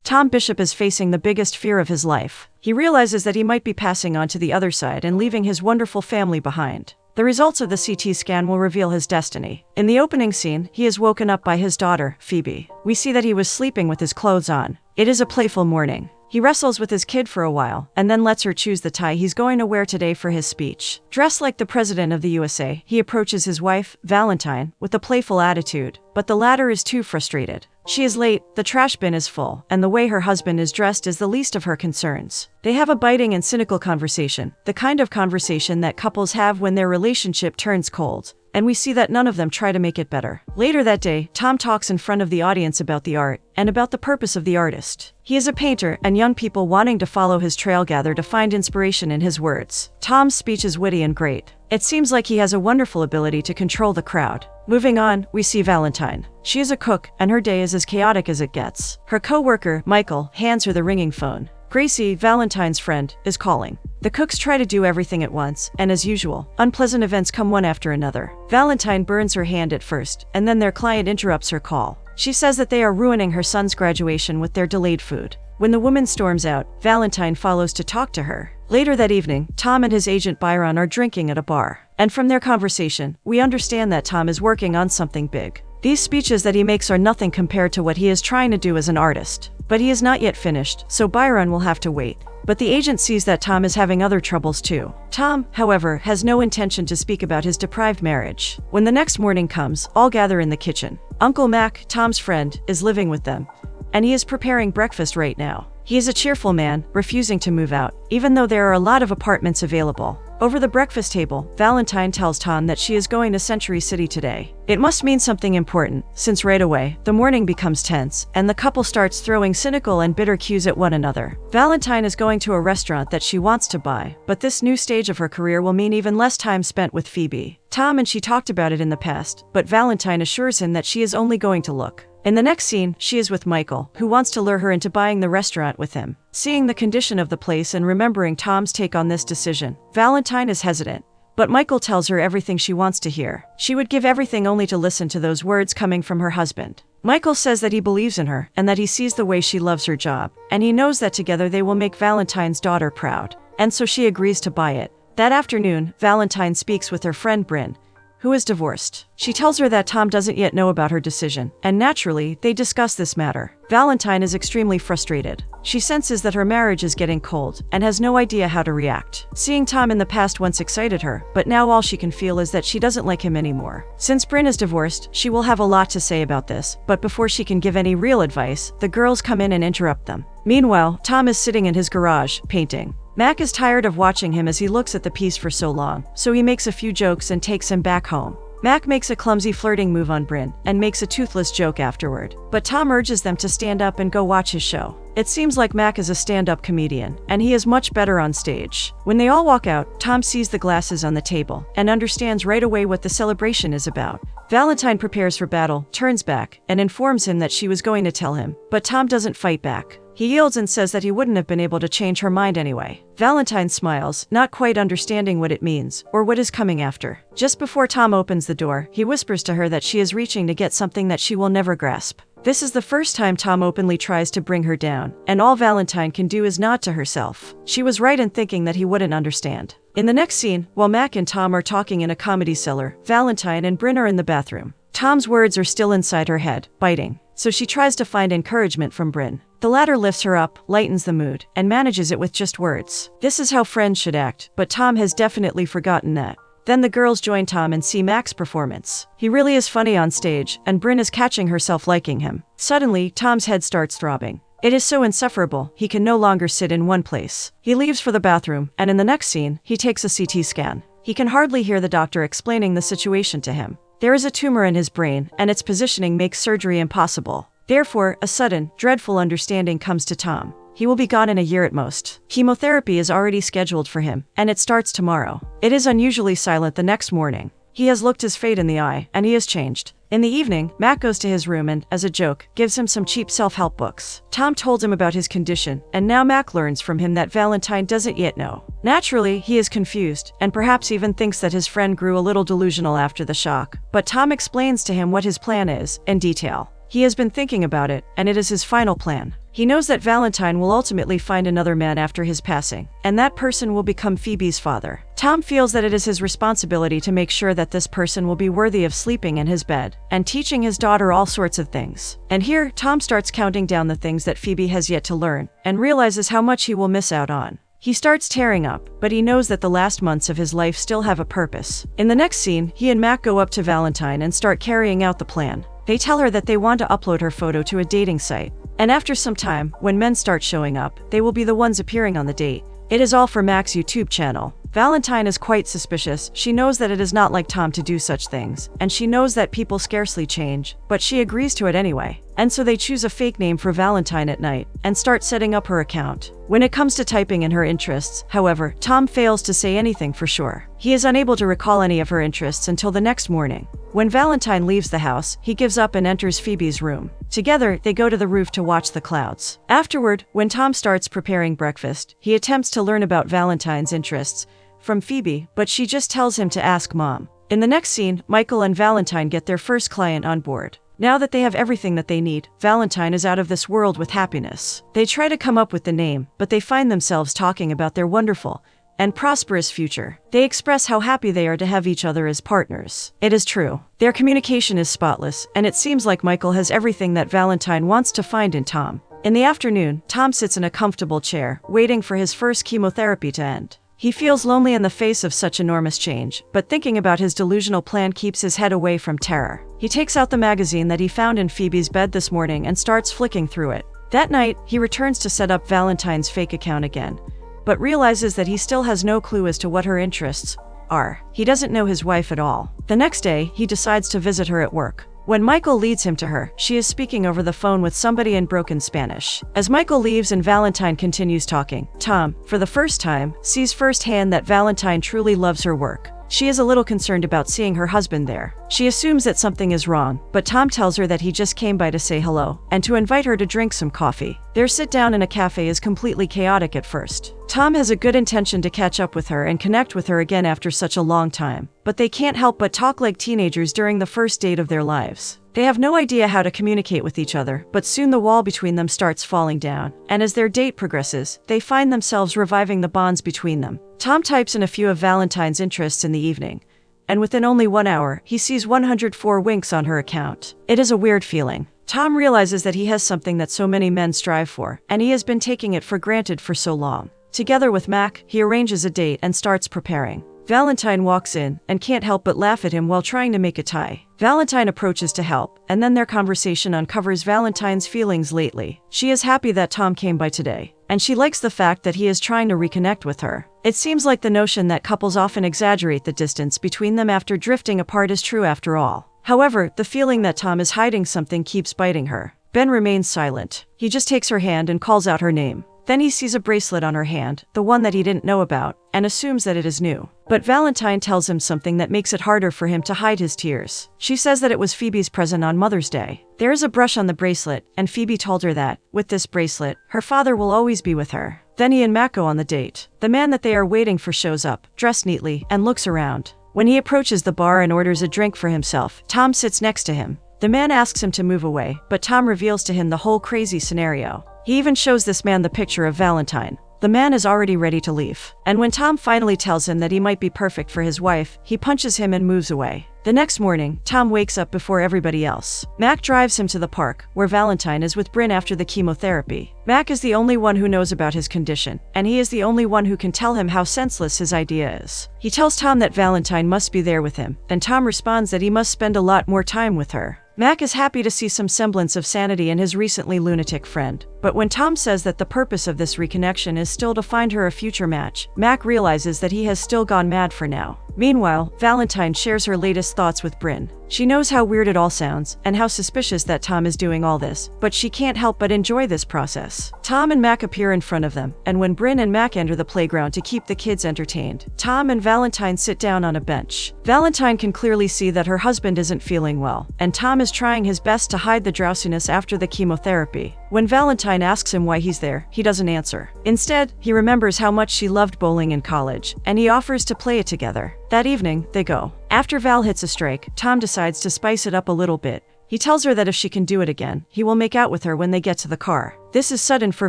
Tom Bishop is facing the biggest fear of his life. He realizes that he might be passing on to the other side and leaving his wonderful family behind. The results of the CT scan will reveal his destiny. In the opening scene, he is woken up by his daughter, Phoebe. We see that he was sleeping with his clothes on. It is a playful morning. He wrestles with his kid for a while, and then lets her choose the tie he's going to wear today for his speech. Dressed like the President of the USA, he approaches his wife, Valentine, with a playful attitude, but the latter is too frustrated. She is late, the trash bin is full, and the way her husband is dressed is the least of her concerns. They have a biting and cynical conversation, the kind of conversation that couples have when their relationship turns cold. And we see that none of them try to make it better. Later that day, Tom talks in front of the audience about the art, and about the purpose of the artist. He is a painter, and young people wanting to follow his trail gather to find inspiration in his words. Tom's speech is witty and great. It seems like he has a wonderful ability to control the crowd. Moving on, we see Valentine. She is a cook, and her day is as chaotic as it gets. Her co-worker, Michael, hands her the ringing phone. Gracie, Valentine's friend, is calling. The cooks try to do everything at once, and as usual, unpleasant events come one after another. Valentine burns her hand at first, and then their client interrupts her call. She says that they are ruining her son's graduation with their delayed food. When the woman storms out, Valentine follows to talk to her. Later that evening, Tom and his agent Byron are drinking at a bar. And from their conversation, we understand that Tom is working on something big. These speeches that he makes are nothing compared to what he is trying to do as an artist. But he is not yet finished, so Byron will have to wait. But the agent sees that Tom is having other troubles too. Tom, however, has no intention to speak about his deprived marriage. When the next morning comes, all gather in the kitchen. Uncle Mac, Tom's friend, is living with them, and he is preparing breakfast right now. He is a cheerful man, refusing to move out, even though there are a lot of apartments available. Over the breakfast table, Valentine tells Tom that she is going to Century City today. It must mean something important, since right away, the morning becomes tense, and the couple starts throwing cynical and bitter cues at one another. Valentine is going to a restaurant that she wants to buy, but this new stage of her career will mean even less time spent with Phoebe. Tom and she talked about it in the past, but Valentine assures him that she is only going to look. In the next scene, she is with Michael, who wants to lure her into buying the restaurant with him. Seeing the condition of the place and remembering Tom's take on this decision, Valentine is hesitant. But Michael tells her everything she wants to hear. She would give everything only to listen to those words coming from her husband. Michael says that he believes in her, and that he sees the way she loves her job, and he knows that together they will make Valentine's daughter proud. And so she agrees to buy it. That afternoon, Valentine speaks with her friend Bryn, who is divorced. She tells her that Tom doesn't yet know about her decision, and naturally, they discuss this matter. Valentine is extremely frustrated. She senses that her marriage is getting cold, and has no idea how to react. Seeing Tom in the past once excited her, but now all she can feel is that she doesn't like him anymore. Since Bryn is divorced, she will have a lot to say about this, but before she can give any real advice, the girls come in and interrupt them. Meanwhile, Tom is sitting in his garage, painting. Mac is tired of watching him as he looks at the piece for so long, so he makes a few jokes and takes him back home. Mac makes a clumsy flirting move on Bryn, and makes a toothless joke afterward. But Tom urges them to stand up and go watch his show. It seems like Mac is a stand-up comedian, and he is much better on stage. When they all walk out, Tom sees the glasses on the table, and understands right away what the celebration is about. Valentine prepares for battle, turns back, and informs him that she was going to tell him, but Tom doesn't fight back. He yields and says that he wouldn't have been able to change her mind anyway. Valentine smiles, not quite understanding what it means, or what is coming after. Just before Tom opens the door, he whispers to her that she is reaching to get something that she will never grasp. This is the first time Tom openly tries to bring her down, and all Valentine can do is nod to herself. She was right in thinking that he wouldn't understand. In the next scene, while Mac and Tom are talking in a comedy cellar, Valentine and Bryn are in the bathroom. Tom's words are still inside her head, biting, so she tries to find encouragement from Bryn. The latter lifts her up, lightens the mood, and manages it with just words. This is how friends should act, but Tom has definitely forgotten that. Then the girls join Tom and see Mac's performance. He really is funny on stage, and Bryn is catching herself liking him. Suddenly, Tom's head starts throbbing. It is so insufferable, he can no longer sit in one place. He leaves for the bathroom, and in the next scene, he takes a CT scan. He can hardly hear the doctor explaining the situation to him. There is a tumor in his brain, and its positioning makes surgery impossible. Therefore, a sudden, dreadful understanding comes to Tom. He will be gone in a year at most. Chemotherapy is already scheduled for him, and it starts tomorrow. It is unusually silent the next morning. He has looked his fate in the eye, and he has changed. In the evening, Mac goes to his room and, as a joke, gives him some cheap self-help books. Tom told him about his condition, and now Mac learns from him that Valentine doesn't yet know. Naturally, he is confused, and perhaps even thinks that his friend grew a little delusional after the shock. But Tom explains to him what his plan is, in detail. He has been thinking about it, and it is his final plan. He knows that Valentine will ultimately find another man after his passing, and that person will become Phoebe's father. Tom feels that it is his responsibility to make sure that this person will be worthy of sleeping in his bed and teaching his daughter all sorts of things. And here, Tom starts counting down the things that Phoebe has yet to learn and realizes how much he will miss out on. He starts tearing up, but he knows that the last months of his life still have a purpose. In the next scene, he and Mac go up to Valentine and start carrying out the plan. They tell her that they want to upload her photo to a dating site. And after some time, when men start showing up, they will be the ones appearing on the date. It is all for Mac's YouTube channel. Valentine is quite suspicious. She knows that it is not like Tom to do such things, and she knows that people scarcely change, but she agrees to it anyway. And so they choose a fake name for Valentine at night and start setting up her account. When it comes to typing in her interests, however, Tom fails to say anything for sure. He is unable to recall any of her interests until the next morning. When Valentine leaves the house, he gives up and enters Phoebe's room. Together, they go to the roof to watch the clouds. Afterward, when Tom starts preparing breakfast, he attempts to learn about Valentine's interests from Phoebe, but she just tells him to ask Mom. In the next scene, Michael and Valentine get their first client on board. Now that they have everything that they need, Valentine is out of this world with happiness. They try to come up with the name, but they find themselves talking about their wonderful and prosperous future. They express how happy they are to have each other as partners. It is true. Their communication is spotless, and it seems like Michael has everything that Valentine wants to find in Tom. In the afternoon, Tom sits in a comfortable chair, waiting for his first chemotherapy to end. He feels lonely in the face of such enormous change, but thinking about his delusional plan keeps his head away from terror. He takes out the magazine that he found in Phoebe's bed this morning and starts flicking through it. That night, he returns to set up Valentine's fake account again, but realizes that he still has no clue as to what her interests are. He doesn't know his wife at all. The next day, he decides to visit her at work. When Michael leads him to her, she is speaking over the phone with somebody in broken Spanish. As Michael leaves and Valentine continues talking, Tom, for the first time, sees firsthand that Valentine truly loves her work. She is a little concerned about seeing her husband there. She assumes that something is wrong, but Tom tells her that he just came by to say hello and to invite her to drink some coffee. Their sit-down in a cafe is completely chaotic at first. Tom has a good intention to catch up with her and connect with her again after such a long time, but they can't help but talk like teenagers during the first date of their lives. They have no idea how to communicate with each other, but soon the wall between them starts falling down, and as their date progresses, they find themselves reviving the bonds between them. Tom types in a few of Valentine's interests in the evening, and within only 1 hour, he sees 104 winks on her account. It is a weird feeling. Tom realizes that he has something that so many men strive for, and he has been taking it for granted for so long. Together with Mac, he arranges a date and starts preparing. Valentine walks in and can't help but laugh at him while trying to make a tie. Valentine approaches to help, and then their conversation uncovers Valentine's feelings lately. She is happy that Tom came by today, and she likes the fact that he is trying to reconnect with her. It seems like the notion that couples often exaggerate the distance between them after drifting apart is true after all. However, the feeling that Tom is hiding something keeps biting her. Ben remains silent. He just takes her hand and calls out her name. Then he sees a bracelet on her hand, the one that he didn't know about, and assumes that it is new. But Valentine tells him something that makes it harder for him to hide his tears. She says that it was Phoebe's present on Mother's Day. There is a brush on the bracelet, and Phoebe told her that, with this bracelet, her father will always be with her. Then he and Mac go on the date. The man that they are waiting for shows up, dressed neatly, and looks around. When he approaches the bar and orders a drink for himself, Tom sits next to him. The man asks him to move away, but Tom reveals to him the whole crazy scenario. He even shows this man the picture of Valentine. The man is already ready to leave. And when Tom finally tells him that he might be perfect for his wife, he punches him and moves away. The next morning, Tom wakes up before everybody else. Mac drives him to the park, where Valentine is with Bryn after the chemotherapy. Mac is the only one who knows about his condition, and he is the only one who can tell him how senseless his idea is. He tells Tom that Valentine must be there with him, and Tom responds that he must spend a lot more time with her. Mac is happy to see some semblance of sanity in his recently lunatic friend. But when Tom says that the purpose of this reconnection is still to find her a future match, Mac realizes that he has still gone mad for now. Meanwhile, Valentine shares her latest thoughts with Bryn. She knows how weird it all sounds, and how suspicious that Tom is doing all this, but she can't help but enjoy this process. Tom and Mac appear in front of them, and when Bryn and Mac enter the playground to keep the kids entertained, Tom and Valentine sit down on a bench. Valentine can clearly see that her husband isn't feeling well, and Tom is trying his best to hide the drowsiness after the chemotherapy. When Valentine asks him why he's there, he doesn't answer. Instead, he remembers how much she loved bowling in college, and he offers to play it together. That evening, they go. After Val hits a strike, Tom decides to spice it up a little bit, He tells her that if she can do it again, he will make out with her when they get to the car. This is sudden for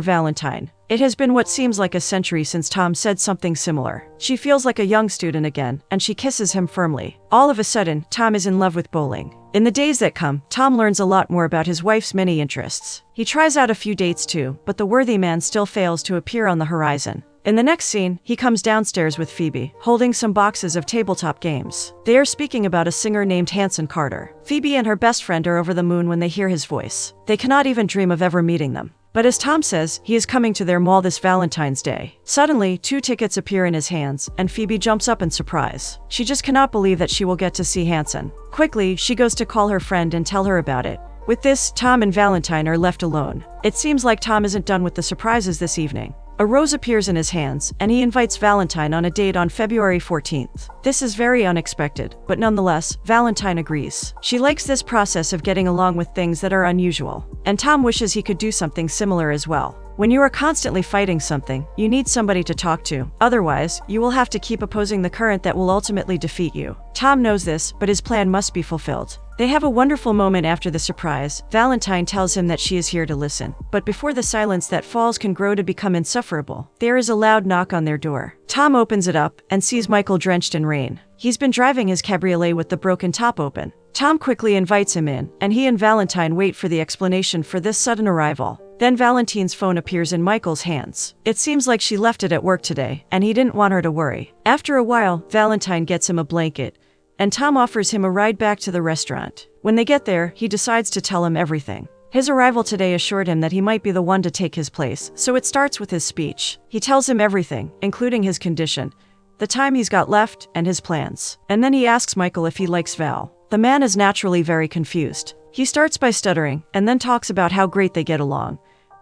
Valentine. It has been what seems like a century since Tom said something similar. She feels like a young student again, and she kisses him firmly. All of a sudden, Tom is in love with bowling. In the days that come, Tom learns a lot more about his wife's many interests. He tries out a few dates too, but the worthy man still fails to appear on the horizon. In the next scene, he comes downstairs with Phoebe, holding some boxes of tabletop games. They are speaking about a singer named Hanson Carter. Phoebe and her best friend are over the moon when they hear his voice. They cannot even dream of ever meeting them. But as Tom says, he is coming to their mall this Valentine's Day. Suddenly, 2 tickets appear in his hands, and Phoebe jumps up in surprise. She just cannot believe that she will get to see Hanson. Quickly, she goes to call her friend and tell her about it. With this, Tom and Valentine are left alone. It seems like Tom isn't done with the surprises this evening. A rose appears in his hands, and he invites Valentine on a date on February 14th. This is very unexpected, but nonetheless, Valentine agrees. She likes this process of getting along with things that are unusual, and Tom wishes he could do something similar as well. When you are constantly fighting something, you need somebody to talk to. Otherwise, you will have to keep opposing the current that will ultimately defeat you. Tom knows this, but his plan must be fulfilled. They have a wonderful moment after the surprise. Valentine tells him that she is here to listen. But before the silence that falls can grow to become insufferable, there is a loud knock on their door. Tom opens it up and sees Michael drenched in rain. He's been driving his cabriolet with the broken top open. Tom quickly invites him in, and he and Valentine wait for the explanation for this sudden arrival. Then Valentine's phone appears in Michael's hands. It seems like she left it at work today, and he didn't want her to worry. After a while, Valentine gets him a blanket, and Tom offers him a ride back to the restaurant. When they get there, he decides to tell him everything. His arrival today assured him that he might be the one to take his place, so it starts with his speech. He tells him everything, including his condition, the time he's got left, and his plans. And then he asks Michael if he likes Val. The man is naturally very confused. He starts by stuttering, and then talks about how great they get along.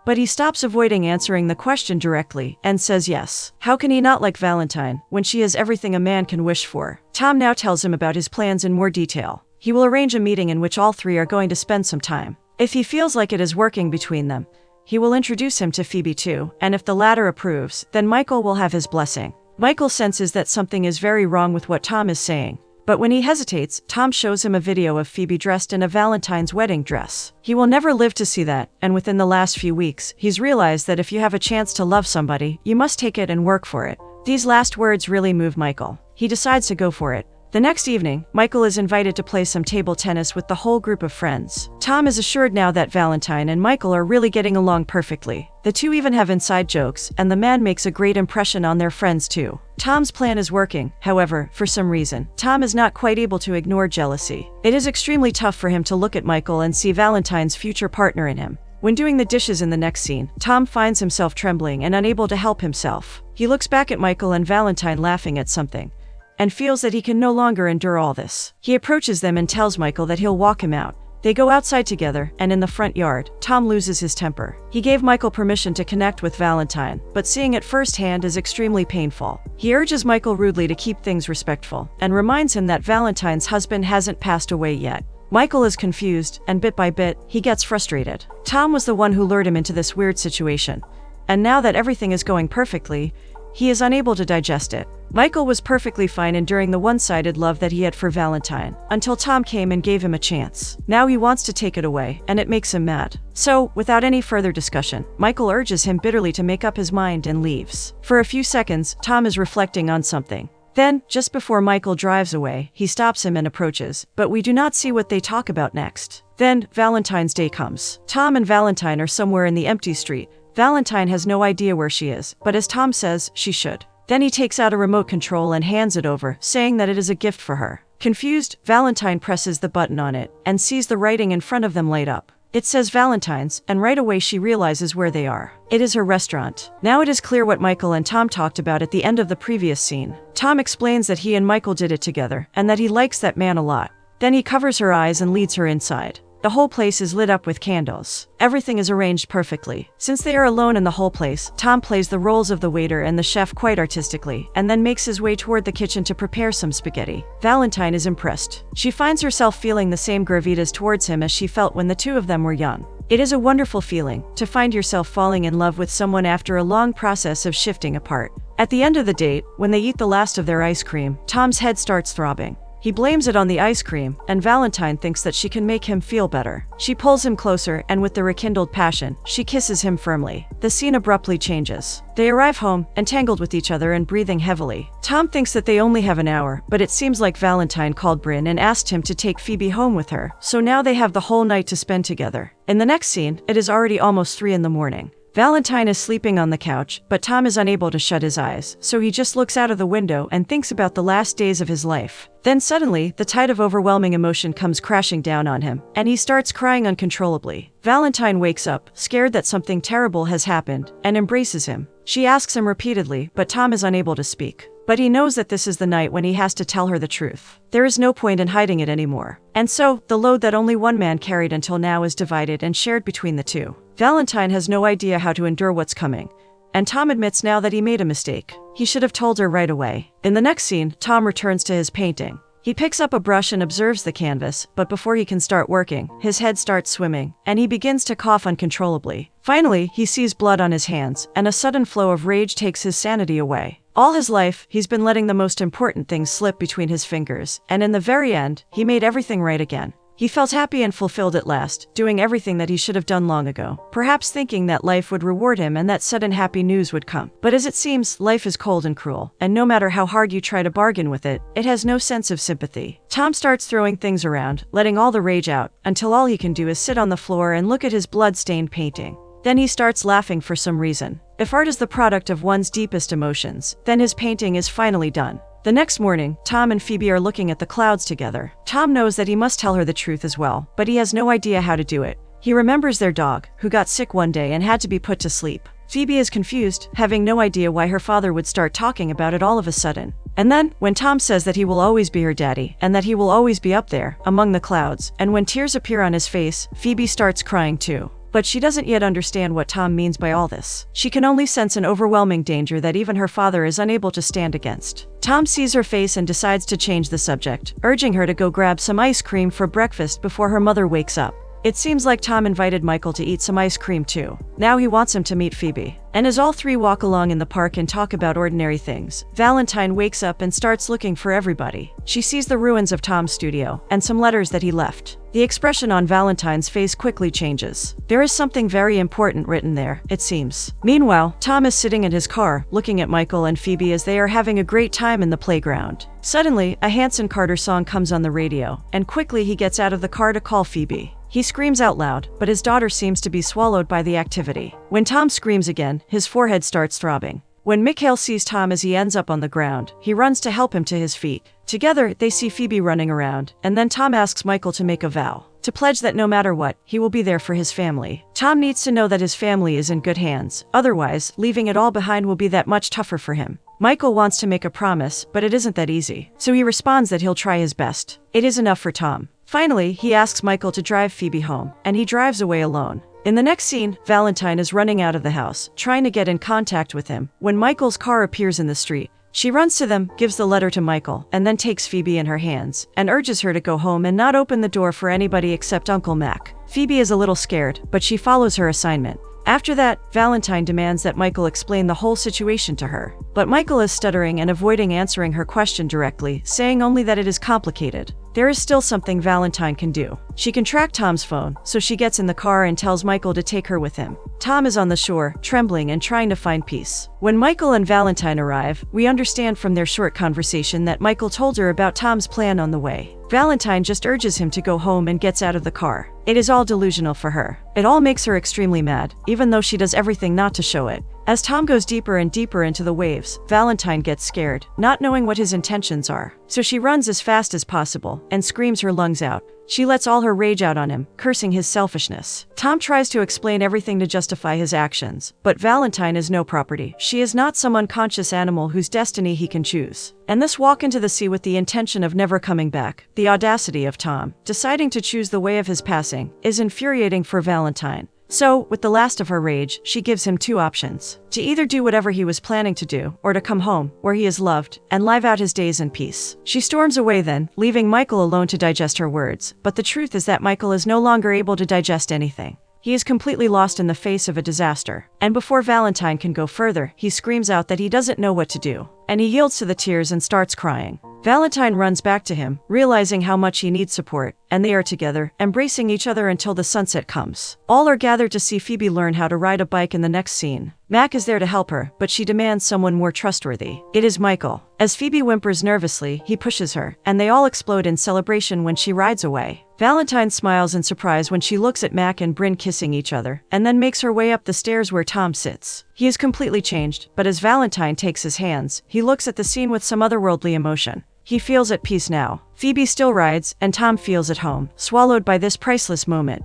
But he stops avoiding answering the question directly, and says yes. How can he not like Valentine, when she has everything a man can wish for? Tom now tells him about his plans in more detail. He will arrange a meeting in which all three are going to spend some time. If he feels like it is working between them, he will introduce him to Phoebe too, and if the latter approves, then Michael will have his blessing. Michael senses that something is very wrong with what Tom is saying. But when he hesitates, Tom shows him a video of Phoebe dressed in a Valentine's wedding dress. He will never live to see that, and within the last few weeks, he's realized that if you have a chance to love somebody, you must take it and work for it. These last words really move Michael. He decides to go for it. The next evening, Michael is invited to play some table tennis with the whole group of friends. Tom is assured now that Valentine and Michael are really getting along perfectly. The two even have inside jokes, and the man makes a great impression on their friends too. Tom's plan is working. However, for some reason, Tom is not quite able to ignore jealousy. It is extremely tough for him to look at Michael and see Valentine's future partner in him. When doing the dishes in the next scene, Tom finds himself trembling and unable to help himself. He looks back at Michael and Valentine laughing at something, and feels that he can no longer endure all this. He approaches them and tells Michael that he'll walk him out. They go outside together, and in the front yard, Tom loses his temper. He gave Michael permission to connect with Valentine, but seeing it firsthand is extremely painful. He urges Michael rudely to keep things respectful, and reminds him that Valentine's husband hasn't passed away yet. Michael is confused, and bit by bit, he gets frustrated. Tom was the one who lured him into this weird situation, and now that everything is going perfectly, he is unable to digest it. Michael was perfectly fine enduring the one-sided love that he had for Valentine, until Tom came and gave him a chance. Now he wants to take it away, and it makes him mad. So, without any further discussion, Michael urges him bitterly to make up his mind and leaves. For a few seconds, Tom is reflecting on something. Then, just before Michael drives away, he stops him and approaches, but we do not see what they talk about next. Then, Valentine's Day comes. Tom and Valentine are somewhere in the empty street. Valentine has no idea where she is, but as Tom says, she should. Then he takes out a remote control and hands it over, saying that it is a gift for her. Confused, Valentine presses the button on it, and sees the writing in front of them light up. It says Valentine's, and right away she realizes where they are. It is her restaurant. Now it is clear what Michael and Tom talked about at the end of the previous scene. Tom explains that he and Michael did it together, and that he likes that man a lot. Then he covers her eyes and leads her inside. The whole place is lit up with candles. Everything is arranged perfectly. Since they are alone in the whole place, Tom plays the roles of the waiter and the chef quite artistically, and then makes his way toward the kitchen to prepare some spaghetti. Valentine is impressed. She finds herself feeling the same gravitas towards him as she felt when the two of them were young. It is a wonderful feeling, to find yourself falling in love with someone after a long process of shifting apart. At the end of the date, when they eat the last of their ice cream, Tom's head starts throbbing. He blames it on the ice cream, and Valentine thinks that she can make him feel better. She pulls him closer, and with the rekindled passion, she kisses him firmly. The scene abruptly changes. They arrive home, entangled with each other and breathing heavily. Tom thinks that they only have an hour, but it seems like Valentine called Bryn and asked him to take Phoebe home with her, so now they have the whole night to spend together. In the next scene, it is already almost 3 in the morning. Valentine is sleeping on the couch, but Tom is unable to shut his eyes, so he just looks out of the window and thinks about the last days of his life. Then suddenly, the tide of overwhelming emotion comes crashing down on him, and he starts crying uncontrollably. Valentine wakes up, scared that something terrible has happened, and embraces him. She asks him repeatedly, but Tom is unable to speak. But he knows that this is the night when he has to tell her the truth. There is no point in hiding it anymore. And so, the load that only one man carried until now is divided and shared between the two. Valentine has no idea how to endure what's coming. And Tom admits now that he made a mistake. He should have told her right away. In the next scene, Tom returns to his painting. He picks up a brush and observes the canvas, but before he can start working, his head starts swimming, and he begins to cough uncontrollably. Finally, he sees blood on his hands, and a sudden flow of rage takes his sanity away. All his life, he's been letting the most important things slip between his fingers, and in the very end, he made everything right again. He felt happy and fulfilled at last, doing everything that he should have done long ago, perhaps thinking that life would reward him and that sudden happy news would come. But as it seems, life is cold and cruel, and no matter how hard you try to bargain with it, it has no sense of sympathy. Tom starts throwing things around, letting all the rage out, until all he can do is sit on the floor and look at his blood-stained painting. Then he starts laughing for some reason. If art is the product of one's deepest emotions, then his painting is finally done. The next morning, Tom and Phoebe are looking at the clouds together. Tom knows that he must tell her the truth as well, but he has no idea how to do it. He remembers their dog, who got sick one day and had to be put to sleep. Phoebe is confused, having no idea why her father would start talking about it all of a sudden. And then, when Tom says that he will always be her daddy, and that he will always be up there, among the clouds, and when tears appear on his face, Phoebe starts crying too. But she doesn't yet understand what Tom means by all this. She can only sense an overwhelming danger that even her father is unable to stand against. Tom sees her face and decides to change the subject, urging her to go grab some ice cream for breakfast before her mother wakes up. It seems like Tom invited Michael to eat some ice cream too. Now he wants him to meet Phoebe. And as all three walk along in the park and talk about ordinary things, Valentine wakes up and starts looking for everybody. She sees the ruins of Tom's studio, and some letters that he left. The expression on Valentine's face quickly changes. There is something very important written there, it seems. Meanwhile, Tom is sitting in his car, looking at Michael and Phoebe as they are having a great time in the playground. Suddenly, a Hanson Carter song comes on the radio, and quickly he gets out of the car to call Phoebe. He screams out loud, but his daughter seems to be swallowed by the activity. When Tom screams again, his forehead starts throbbing. When Mikhail sees Tom as he ends up on the ground, he runs to help him to his feet. Together, they see Phoebe running around, and then Tom asks Michael to make a vow, to pledge that no matter what, he will be there for his family. Tom needs to know that his family is in good hands, otherwise, leaving it all behind will be that much tougher for him. Michael wants to make a promise, but it isn't that easy, so he responds that he'll try his best. It is enough for Tom. Finally, he asks Michael to drive Phoebe home, and he drives away alone. In the next scene, Valentine is running out of the house, trying to get in contact with him, when Michael's car appears in the street. She runs to them, gives the letter to Michael, and then takes Phoebe in her hands, and urges her to go home and not open the door for anybody except Uncle Mac. Phoebe is a little scared, but she follows her assignment. After that, Valentine demands that Michael explain the whole situation to her. But Michael is stuttering and avoiding answering her question directly, saying only that it is complicated. There is still something Valentine can do. She can track Tom's phone, so she gets in the car and tells Michael to take her with him. Tom is on the shore, trembling and trying to find peace. When Michael and Valentine arrive, we understand from their short conversation that Michael told her about Tom's plan on the way. Valentine just urges him to go home and gets out of the car. It is all delusional for her. It all makes her extremely mad, even though she does everything not to show it. As Tom goes deeper and deeper into the waves, Valentine gets scared, not knowing what his intentions are. So she runs as fast as possible and screams her lungs out. She lets all her rage out on him, cursing his selfishness. Tom tries to explain everything to justify his actions, but Valentine is no property. She is not some unconscious animal whose destiny he can choose. And this walk into the sea with the intention of never coming back, the audacity of Tom, deciding to choose the way of his passing, is infuriating for Valentine. So, with the last of her rage, she gives him two options. To either do whatever he was planning to do, or to come home, where he is loved, and live out his days in peace. She storms away then, leaving Michael alone to digest her words. But the truth is that Michael is no longer able to digest anything. He is completely lost in the face of a disaster. And before Valentine can go further, he screams out that he doesn't know what to do. And he yields to the tears and starts crying. Valentine runs back to him, realizing how much he needs support, and they are together, embracing each other until the sunset comes. All are gathered to see Phoebe learn how to ride a bike in the next scene. Mac is there to help her, but she demands someone more trustworthy. It is Michael. As Phoebe whimpers nervously, he pushes her, and they all explode in celebration when she rides away. Valentine smiles in surprise when she looks at Mac and Bryn kissing each other, and then makes her way up the stairs where Tom sits. He is completely changed, but as Valentine takes his hands, he looks at the scene with some otherworldly emotion. He feels at peace now. Phoebe still rides, and Tom feels at home, swallowed by this priceless moment.